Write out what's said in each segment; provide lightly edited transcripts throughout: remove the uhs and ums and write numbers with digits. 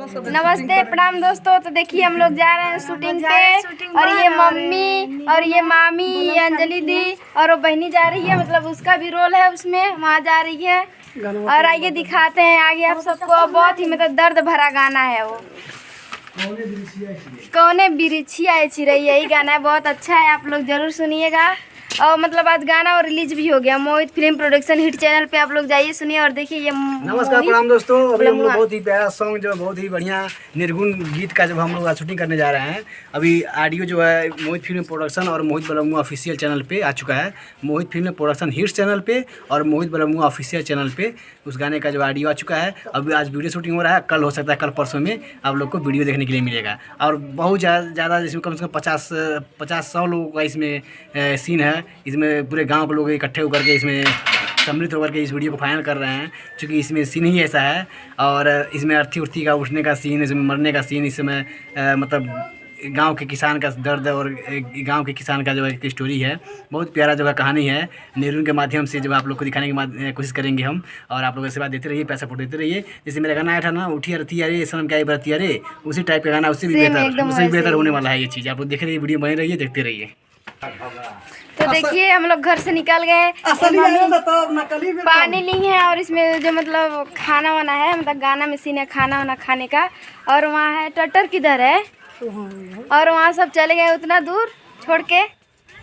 नमस्ते प्रणाम दोस्तों। तो देखिए हम लोग जा रहे हैं शूटिंग पे और ये मम्मी और ये मामी, ये अंजलि दी और वो बहनी जा रही है, मतलब उसका भी रोल है उसमें, वहाँ जा रही है। और आइए दिखाते हैं आगे आप सबको। बहुत ही मतलब दर्द भरा गाना है वो, कौने बिरिछिया चिरई, यही गाना है, बहुत अच्छा है, आप लोग जरूर सुनिएगा। और मतलब आज गाना और रिलीज भी हो गया मोहित फिल्म प्रोडक्शन हिट चैनल पे, आप लोग जाइए सुनिए और देखिए। ये नमस्कार प्रणाम दोस्तों। अभी हम लोग बहुत ही प्यारा सॉन्ग जो बहुत ही बढ़िया निर्गुण गीत का जब हम लोग शूटिंग करने जा रहे हैं। अभी ऑडियो जो है मोहित फिल्म प्रोडक्शन और मोहित बलमुआ ऑफिशियल चैनल पे आ चुका है। मोहित फिल्म प्रोडक्शन हिट्स चैनल पे और मोहित बलमुआ ऑफिशियल चैनल पे उस गाने का जो ऑडियो आ चुका है। अभी आज वीडियो शूटिंग हो रहा है, कल हो सकता है कल परसों में आप लोग को वीडियो देखने के लिए मिलेगा। और बहुत ज़्यादा जिसमें कम से कम 50-100 लोगों का इसमें सीन है। इसमें पूरे गांव के लोग इकट्ठे होकर के इसमें सम्मिलित होकर के इस वीडियो को फाइनल कर रहे हैं, क्योंकि इसमें सीन ही ऐसा है। और इसमें अर्थी उर्थी का उठने का सीन, इसमें मरने का सीन, इसमें मतलब गांव के किसान का दर्द और गांव के किसान का जो एक स्टोरी है। बहुत प्यारा जो है कहानी है, निर्गुण के माध्यम से जो आप लोग को दिखाने की कोशिश करेंगे हम। और आप लोग ऐसे बात देते रहिए, पैसा फोट देते रहिए। जैसे मेरा गाना आया था ना, उठी अरती अरे सनम क्या बरती अरे, उसी टाइप का गाना उससे भी बेहतर होने वाला है ये चीज़। आप लोग देख रहिए, वीडियो बने रहिए, देखते रहिए। तो देखिए हम लोग घर से निकल गए, पानी ली है और इसमें जो मतलब खाना वाना है, मतलब गाना में सीन है खाना वाना खाने का। और वहाँ है टटर किधर है, और वहाँ सब चले गए उतना दूर छोड़ के।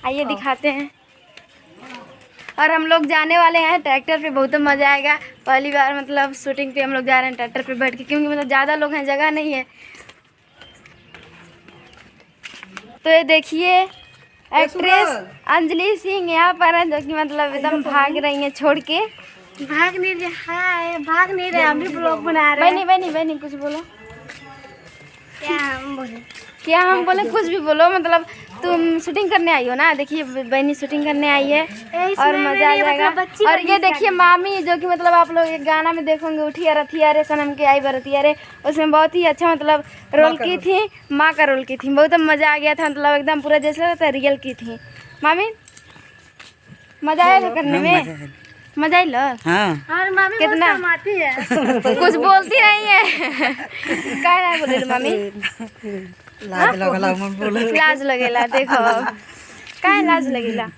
आइए दिखाते हैं। और हम लोग जाने वाले हैं ट्रैक्टर पे, बहुत मज़ा आएगा। पहली बार मतलब शूटिंग पे हम लोग जा रहे हैं ट्रैक्टर पे बैठ के, क्योंकि मतलब ज़्यादा लोग हैं, जगह नहीं है। तो ये देखिए एक्ट्रेस अंजलि सिंह यहाँ पर है, जो कि मतलब एकदम भाग रही हैं छोड़ के। भाग नहीं रहे, हम भी ब्लॉग बना रहे हैं। बहनी कुछ बोलो। क्या हम बोले कुछ भी बोलो, मतलब तुम शूटिंग करने आई हो ना। देखिए बहनी शूटिंग करने आई है और मजा आ जाएगा। और ये देखिए मामी, जो कि मतलब आप लोग एक गाना में देखोगे, उठी अरथी अरे सनम के आई बरती अरे, उसमें बहुत ही अच्छा मतलब रोल की थी, माँ का रोल की थी। बहुत मजा आ गया था, मतलब एकदम पूरा जैसे लगता है रियल की थी। मामी मजा आया करने में, मजा लो। हाँ। और मामी कितना आती है कुछ बोलती नहीं है क्या ना बोले मामी, लाज लगेला। देखो क्या लाज लगेला।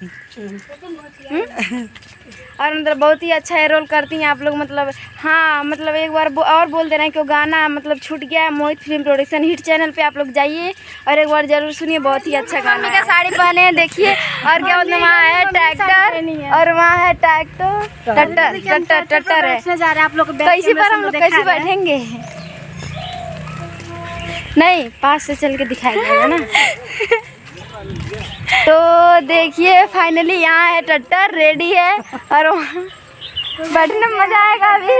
और मतलब बहुत ही अच्छा है रोल करती हैं आप लोग। मतलब हाँ, मतलब एक बार और बोल दे रहे हैं कि वो गाना मतलब छूट गया है मोहित फिल्म प्रोडक्शन हिट चैनल पे, आप लोग जाइए और एक बार जरूर सुनिए, बहुत ही अच्छा गाना है। साड़ी पहने हैं देखिए। और क्या बोलते हैं, वहाँ है ट्रैक्टर और वहाँ है टटर है। आप लोग कैसे पर हम लोग कैसे बैठेंगे, नहीं पास से चल के दिखाएंगे ना। तो देखिए फाइनली यहाँ है टट्टर रेडी है और बैठने में मजा आएगा। अभी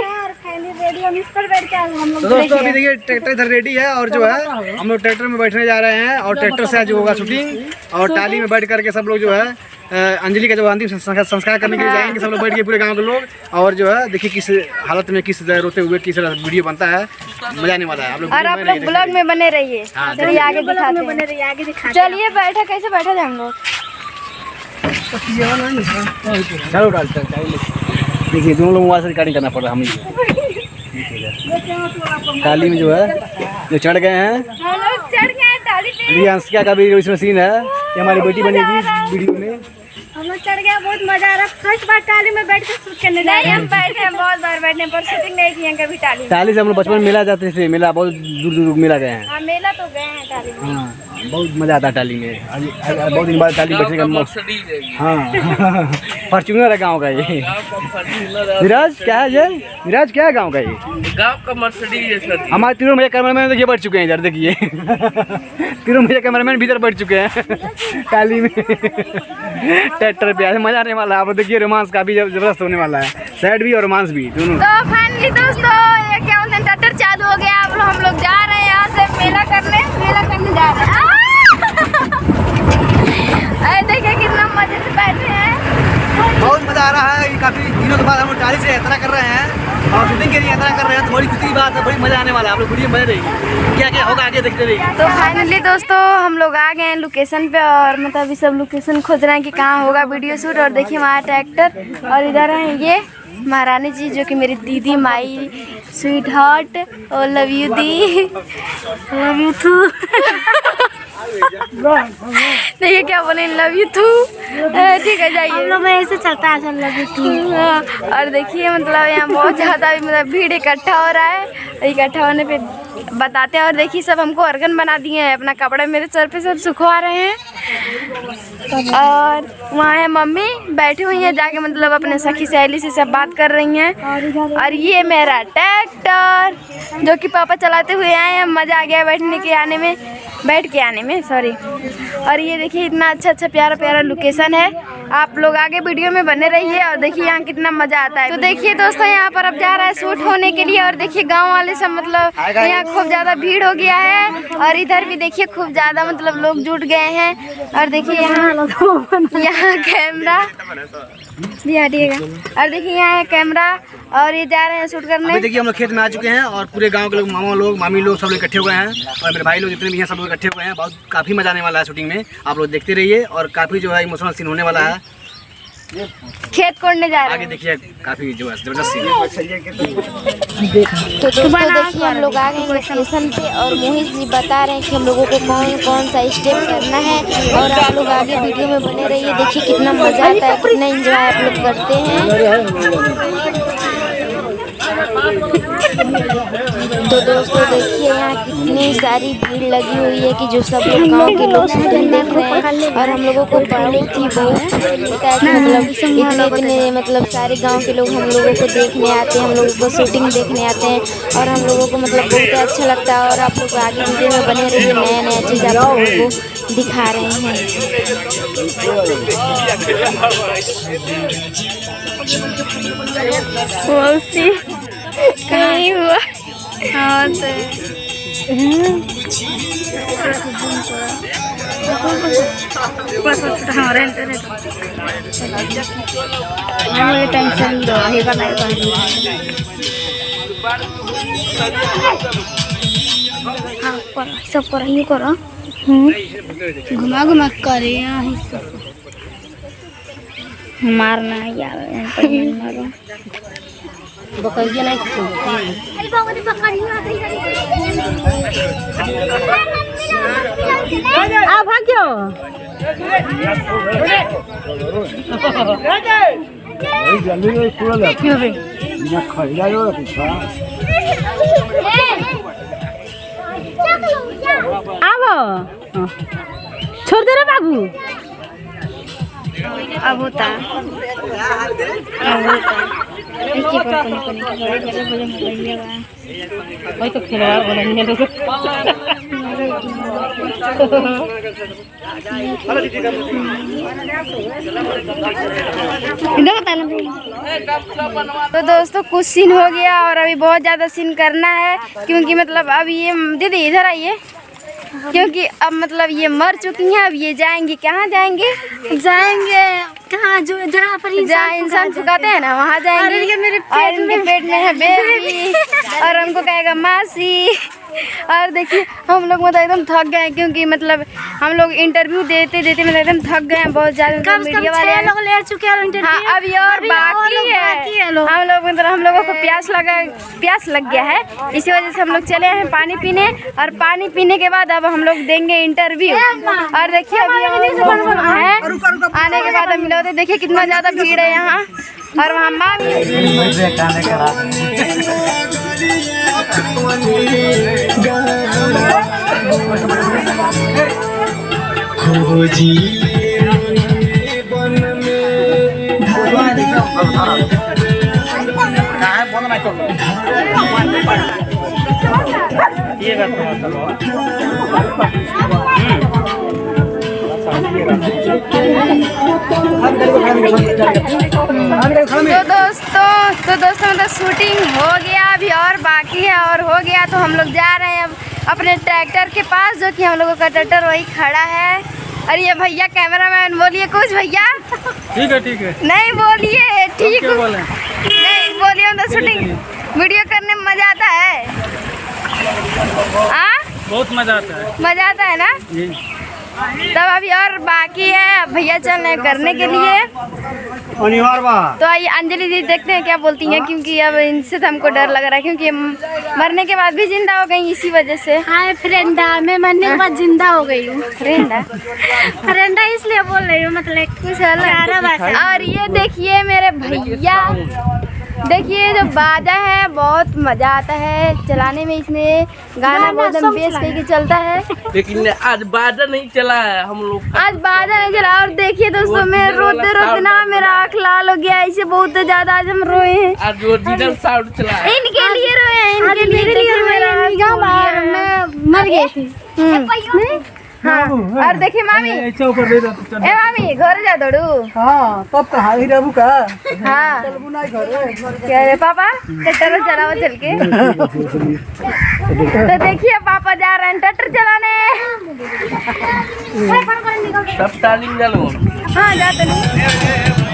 रेडी हम इस पर बैठ के हम लोग। तो दोस्तों अभी देखिए ट्रैक्टर इधर रेडी है और जो है हम लोग ट्रैक्टर में बैठने जा रहे हैं और ट्रैक्टर से आज होगा शूटिंग। और टाली में बैठ करके सब लोग जो है अंजलि का जो अंतिम संस्कार करने के लिए जाएंगे, सब लोग बैठ के पूरे गांव के लोग। और जो है देखिए किस हालत में, किस रोते हुए किस वीडियो बनता है, मजा आने वाला है। आप लोग ब्लॉग में बने रहिए, चलिए आगे दिखाते। चलिए बैठा, कैसे बैठा जाए हम लोग। चलो देखिए दोनों लोग वहाँ से रिकॉर्डिंग करना पड़ रहा है। हम टाली में जो है जो चढ़ गए हैं, अंशिका का भी इसमें सीन है कि हमारी बेटी बनेगी वीडियो में। हम लोग चढ़ गया, बहुत मजा आ रहा है। फर्स्ट बार टाली में बैठ के शूट करने जा रहे हैं। हम बैठे हैं बहुत बार, बैठने पर शूटिंग नहीं की है कभी टाली में। टाली से हम लोग बचपन में मेला जाते थे, मेला बहुत दूर दूर मेला गए हैं। हाँ मेला तो गए हैं टाली में। हाँ बहुत मजा आता है टाली में। बहुत दिन बाद टाली बैठने का। हाँ फॉर्च्यूनर है गाँव का ये। विराज क्या है ये, विराज क्या है गाँव का ये, गाँव का मर्सिडीज है। हमारे तीनों भैया कैमरामैन देखिए बैठ चुके हैं इधर, देखिए तीनों भैया कैमरामैन भीतर बैठ चुके हैं टाली में ट्रैक्टर पे। मजा आने वाला है। आप देखिए रोमांस काफी जबरदस्त होने वाला है, सैड भी और रोमांस भी दोनों। तो फाइनली दोस्तों ये क्या बोलते हैं, ट्रैक्टर चालू हो गया। अब हम लोग जा रहे हैं यहाँ से मेला करने जा रहे हैं। देखिए कितना मजे से बैठे हैं, बहुत मजा आ रहा है। काफी दिनों के बाद हम लोग टाली से यात्रा कर रहे हैं और शूटिंग के लिए यात्रा कर रहे हैं, तो बड़ी खुशी की बात है, बड़ी मजा आने वाला है। आप लोग वीडियो बने रहिए, क्या क्या होगा आगे देखते रहिए। तो फाइनली दोस्तों हम लोग आ गए हैं लोकेशन पे और मतलब अभी सब लोकेशन खोज रहे हैं कि कहाँ होगा वीडियो शूट। और देखिए वहाँ ट्रैक्टर और इधर है ये महारानी जी, जो कि मेरी दीदी माई स्वीट हार्ट और लव यू दी, लव यू टू। देखिए क्या बोले, लव यू टू। ठीक है, जाइए। हम लोग में ऐसे चलता है सब लव यू टू। और देखिए मतलब यहाँ बहुत ज़्यादा मतलब भीड़ इकट्ठा हो रहा है। इकट्ठा होने पे बताते हैं। और देखिए सब हमको अर्गन बना दिए हैं, अपना कपड़ा मेरे सर पे सब सुखवा रहे हैं। और वहाँ है मम्मी बैठी हुई हैं, जाके मतलब अपने सखी सहेली से सब बात कर रही हैं। और ये मेरा ट्रैक्टर जो कि पापा चलाते हुए आए हैं, मज़ा आ गया बैठ के आने में सॉरी। और ये देखिए इतना अच्छा प्यारा प्यारा लोकेशन है। आप लोग आगे वीडियो में बने रहिए और देखिए यहाँ कितना मजा आता है। तो देखिए दोस्तों यहाँ पर अब जा रहा है शूट होने के लिए। और देखिए गांव वाले सब मतलब यहाँ खूब ज़्यादा भीड़ हो गया है। और इधर भी देखिए खूब ज़्यादा मतलब लोग जुट गए हैं। और देखिए यहाँ कैमरा भी हटिएगा। और देखिए यहाँ है कैमरा और ये जा रहे हैं शूट करने। अभी देखिए हम लोग खेत में आ चुके हैं और पूरे गांव के लोग, मामा लोग, मामी लोग, सब लोग इकट्ठे हुए हैं। और मेरे भाई लोग जितने भी हैं सब लोग इकट्ठे हुए हैं। बहुत काफ़ी मजा आने वाला है शूटिंग में, आप लोग देखते रहिए। और काफ़ी जो है इमोशनल सीन होने वाला है। खेत कोड़ने जा रहे आगे हैं। देखिए काफ़ी जो है जबरदस्त सीन है। तो दोस्तों देखिए हम लोग आ गए लोकेशन पे और मोहित जी बता रहे हैं कि हम लोगों को कौन कौन सा स्टेप करना है। और आप लोग आगे वीडियो में बने रहिए, देखिए कितना मजा आता है, कितना एंजॉय आप लोग करते हैं। तो दोस्तों देखिए यहाँ कितनी सारी भीड़ लगी हुई है कि जो सब लोग गाँव के लोग शूटिंग देख रहे हैं। और हम लोगों को बहुत ही मतलब इतने मतलब सारे गांव के लोग हम लोगों को देखने आते हैं, हम लोगों को शूटिंग देखने आते हैं। और हम लोगों को मतलब बहुत अच्छा लगता है। और आप लोग आगे वीडियो में बने रहिए, नया नया चीज़ आप लोगों को दिखा रहे हैं। कहीं हुआ हाँ टेंशन सब करो घुमा घुमा करे मारना यार मारो बकरिया नहीं आ भाग्यो छोड़ दे रे बाबू। अब होता वही तो खेला तो दोस्तों कुछ सीन हो गया और अभी बहुत ज़्यादा सीन करना है, क्योंकि मतलब अब ये दीदी इधर आइए, क्योंकि अब मतलब ये मर चुकी हैं। अब ये जाएंगे, कहाँ जाएंगे कहाँ जो जहाँ पर इंसान फुकाते हैं ना वहाँ जाएंगे। और इनके पेट में है बेबी और हमको कहेगा मासी। और देखिए हम लोग मतलब एकदम थक गए, क्योंकि मतलब हम लोग इंटरव्यू देते मतलब एकदम थक गए हैं बहुत ज़्यादा। मीडिया वाले लोग ले चुके हैं इंटरव्यू। हाँ अभी और बाकी है। हम लोगों को प्यास लग गया है, इसी वजह से हम लोग चले हैं पानी पीने। और पानी पीने के बाद अब हम लोग देंगे इंटरव्यू। और देखिए अभी है आने के बाद मिला होते, देखिए कितना ज़्यादा भीड़ है यहाँ। और वहाँ माँ तो दोस्तों मतलब शूटिंग हो गया, अभी और बाकी है और हो गया। तो हम लोग जा रहे हैं अब अपने ट्रैक्टर के पास, जो कि हम लोगों का ट्रैक्टर वही खड़ा है। और ये भैया कैमरामैन बोलिए कुछ भैया। ठीक है नहीं बोलिए ठीक नहीं बोलिए, तो शूटिंग वीडियो करने में मजा आता है। बहुत मजा आता है ना। तब अभी और बाकी है, भैया चल रहे हैं करने के लिए। अनिवार्य बात। तो आइए अंजलि जी देखते हैं क्या बोलती हैं, क्योंकि अब इनसे तो हमको डर लग रहा है, क्योंकि मरने के बाद भी जिंदा हो गई इसी वजह से। हाय फ्रेंडा, मैं मरने के बाद जिंदा हो गई हूँ। फ्रेंडा फ्रेंडा इसलिए बोल रही हूँ, मतलब कुछ अलग। और ये देखिए मेरे भैया, देखिए जो बाजा है बहुत मजा आता है चलाने में, इसमें गाना बहुत एकदम बेस करके चलता है। लेकिन आज बाजा नहीं चला है हम लोग का। आज बाजा नहीं चला। और देखिए दोस्तों मैं रोते रोते ना मेरा आँख लाल हो गया, ऐसे बहुत ज्यादा आज हम रोए हैं। आज ओरिजिनल साउंड चला है। इनके लिए रोए हैं, इनके लिए मेरा मैं मर गई थी। हाँ। और देखिए मामी, ए मामी घर जा दौड़ू। हाँ तब कहा ही रहू का हाँ क्या रे पापा, ट्रैक्टर चलाओ चल के। तो देखिए पापा जा रहे हैं ट्रैक्टर चलाने। सब तालीम डालो। हाँ जाते नहीं।